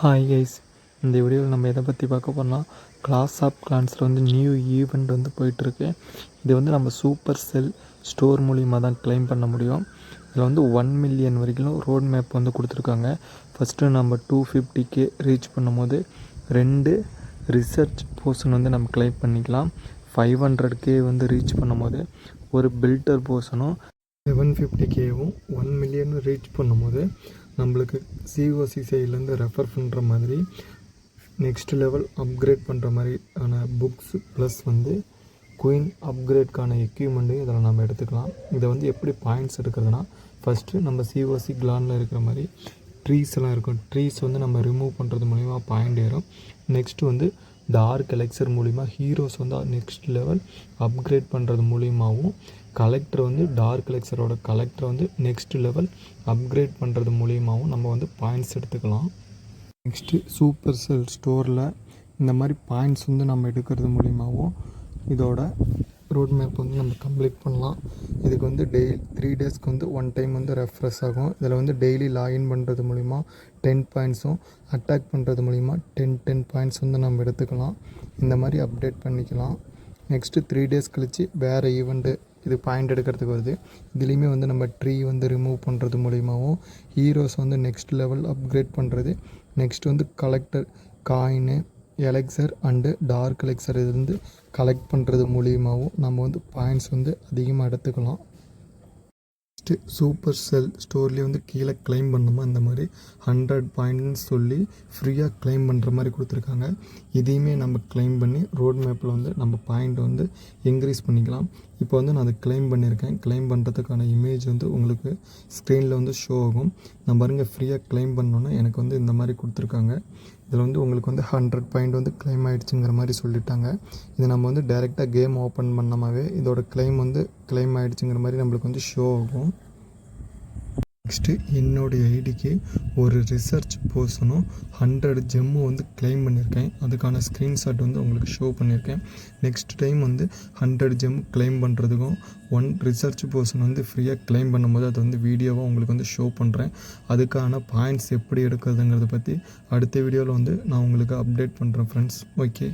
Hi guys, இந்த வீடியோவில் நம்ம எதை பற்றி பார்க்க போகிறோம்னா கிளாஸ் ஆஃப் கிளான்ஸில் வந்து நியூ ஈவெண்ட் வந்து போயிட்டுருக்கு. இது வந்து நம்ம சூப்பர் செல் ஸ்டோர் மூலிமா தான் கிளைம் பண்ண முடியும். இதில் வந்து 1 மில்லியன் வரைக்கும் ரோட் மேப் வந்து கொடுத்துருக்காங்க. ஃபஸ்ட்டு நம்ம 250K ரீச் பண்ணும்போது 2 ரிசர்ச் போர்ஷன் வந்து நம்ம கிளைம் பண்ணிக்கலாம். 500K வந்து ரீச் பண்ணும்போது ஒரு பில்டர் போர்ஷனும் 750Kவும் 1 மில்லியன் ரீச் பண்ணும்போது நம்மளுக்கு சிஓசி சைட்லேருந்து ரெஃபர் பண்ணுற மாதிரி நெக்ஸ்ட் லெவல் அப்கிரேட் பண்ணுற மாதிரியான புக்ஸ் ப்ளஸ் வந்து குயின் அப்கிரேட்கான எக்யூப்மெண்ட்டையும் இதில் நம்ம எடுத்துக்கலாம். இதை வந்து எப்படி பாயிண்ட்ஸ் எடுக்கிறதுனா, ஃபஸ்ட்டு நம்ம சிஓசி கிளானில் இருக்கிற மாதிரி ட்ரீஸ் எல்லாம் இருக்கும். ட்ரீஸ் வந்து நம்ம ரிமூவ் பண்ணுறது மூலிமா பாயிண்ட் ஏறும். நெக்ஸ்ட்டு வந்து டார்க் எலெக்சர் மூலிமா ஹீரோஸ் வந்து நெக்ஸ்ட் லெவல் அப்கிரேட் பண்ணுறது மூலிமாவும், கலெக்டர் வந்து டார்க் எலெக்சரோட கலெக்டரை வந்து நெக்ஸ்ட் லெவல் அப்கிரேட் பண்ணுறது மூலிமாவும் நம்ம வந்து பாயிண்ட்ஸ் எடுத்துக்கலாம். நெக்ஸ்ட்டு சூப்பர் செல் ஸ்டோரில் இந்த மாதிரி பாயிண்ட்ஸ் வந்து நம்ம எடுக்கிறது மூலிமாவும் இதோட ரோட் மேப் வந்து நம்ம கம்ப்ளீட் பண்ணலாம். இதுக்கு வந்து 3 டேஸ்க்கு வந்து 1 டைம் வந்து ரெஃப்ரெஷ் ஆகும். இதில் வந்து டெய்லி லாகின் பண்ணுறது மூலிமா 10 பாயிண்ட்ஸும் அட்டாக் பண்ணுறது மூலிமா 10 பாயிண்ட்ஸ் வந்து நம்ம எடுத்துக்கலாம். இந்த மாதிரி அப்டேட் பண்ணிக்கலாம். நெக்ஸ்ட்டு 3 டேஸ் கழித்து வேறு ஈவெண்ட்டு இது பாயிண்ட் எடுக்கிறதுக்கு வருது. இதுலேயுமே வந்து நம்ம ட்ரீ வந்து ரிமூவ் பண்ணுறது மூலிமாவும், ஹீரோஸ் வந்து நெக்ஸ்ட் லெவல் அப்கிரேட் பண்ணுறது, நெக்ஸ்ட் வந்து collector coin elixir and dark elixir இது வந்து கலெக்ட் பண்ணுறது மூலியமாகவும் நம்ம வந்து பாயிண்ட்ஸ் வந்து அதிகமாக எடுத்துக்கலாம். நெக்ஸ்ட்டு சூப்பர் செல் ஸ்டோர்லேயே வந்து கீழே கிளைம் பண்ணோமா இந்த மாதிரி 100 பாயிண்ட்னு சொல்லி ஃப்ரீயாக கிளைம் பண்ணுற மாதிரி கொடுத்துருக்காங்க. இதையுமே நம்ம கிளைம் பண்ணி ரோட் மேப்பில் வந்து நம்ம பாயிண்ட் வந்து இன்க்ரீஸ் பண்ணிக்கலாம். இப்போ வந்து நான் அதை கிளைம் பண்ணியிருக்கேன். கிளைம் பண்ணுறதுக்கான இமேஜ் வந்து உங்களுக்கு ஸ்க்ரீனில் வந்து ஷோ ஆகும். நான் பாருங்கள், ஃப்ரீயாக கிளைம் பண்ணோன்னா எனக்கு வந்து இந்த மாதிரி கொடுத்துருக்காங்க. இதில் வந்து உங்களுக்கு வந்து 100 பாயிண்ட் வந்து கிளைம் ஆகிடுச்சுங்கிற மாதிரி சொல்லிட்டாங்க. இது நம்ம வந்து டைரெக்டாக கேம் ஓப்பன் பண்ணாமவே இதோட கிளைம் வந்து கிளைம் ஆகிடுச்சுங்கிற மாதிரி நம்மளுக்கு வந்து ஷோ ஆகும். நெக்ஸ்ட்டு என்னுடைய ஐடிக்கு ஒரு ரிசர்ச் போர்ஷனும் 100 ஜெம்மும் வந்து கிளைம் பண்ணியிருக்கேன். அதுக்கான ஸ்க்ரீன்ஷாட் வந்து உங்களுக்கு ஷோ பண்ணியிருக்கேன். நெக்ஸ்ட் டைம் வந்து 100 ஜெம் கிளைம் பண்ணுறதுக்கும் 1 ரிசர்ச் போர்ஷன் வந்து ஃப்ரீயாக கிளைம் பண்ணும்போது அது வந்து வீடியோவாக உங்களுக்கு வந்து ஷோ பண்ணுறேன். அதுக்கான பாயிண்ட்ஸ் எப்படி எடுக்கிறதுங்கிறத பற்றி அடுத்த வீடியோவில் வந்து நான் உங்களுக்கு அப்டேட் பண்ணுறேன் ஃப்ரெண்ட்ஸ். ஓகே.